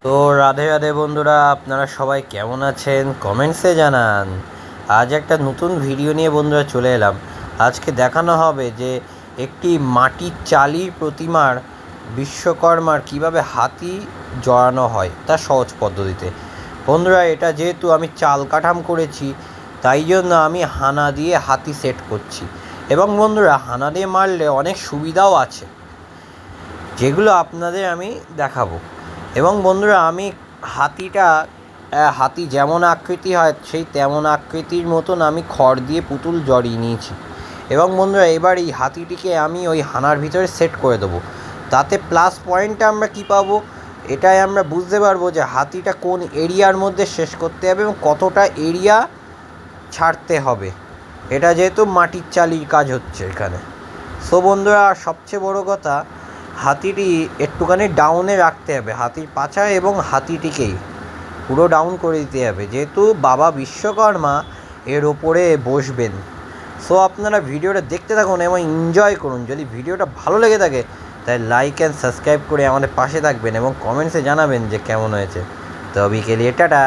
তো রাধে রাধে বন্ধুরা, আপনারা সবাই কেমন আছেন কমেন্টসে জানান। আজ একটা নতুন ভিডিও নিয়ে বন্ধুরা চলে এলাম। আজকে দেখানো হবে যে একটি মাটির চালির প্রতিমার বিশ্বকর্মার কিভাবে হাতি জড়ানো হয় তার সহজ পদ্ধতিতে। বন্ধুরা, এটা যেহেতু আমি চাল কাঠাম করেছি, তাই জন্য আমি হানা দিয়ে হাতি সেট করছি। এবং বন্ধুরা, হানা দিয়ে মারলে অনেক সুবিধাও আছে, যেগুলো আপনাদের আমি দেখাবো। এবং বন্ধুরা, আমি হাতি যেমন আকৃতি হয় সেই তেমন আকৃতির মতন আমি খড় দিয়ে পুতুল জড়িয়ে নিয়েছি। এবং বন্ধুরা, এবার এই হাতিটিকে আমি ওই হানার ভিতরে সেট করে দেবো। তাতে প্লাস পয়েন্টটা আমরা কী পাবো, এটাই আমরা বুঝতে পারবো যে হাতিটা কোন এরিয়ার মধ্যে শেষ করতে হবে এবং কতটা এরিয়া ছাড়তে হবে। এটা যেহেতু মাটির চালির কাজ হচ্ছে এখানে। সো বন্ধুরা, সবচেয়ে বড় কথা, হাতিটি একটুখানি ডাউনে রাখতে হবে, হাতির পাছা এবং হাতিটিকেই পুরো ডাউন করে দিতে হবে, যেহেতু বাবা বিশ্বকর্মা এর ওপরে বসবেন। সো আপনারা ভিডিওটা দেখতে থাকুন এবং এনজয় করুন। যদি ভিডিওটা ভালো লেগে থাকে তাই লাইক অ্যান্ড সাবস্ক্রাইব করে আমাদের পাশে থাকবেন এবং কমেন্টসে জানাবেন যে কেমন হয়েছে। তো বিকেলে টাটা।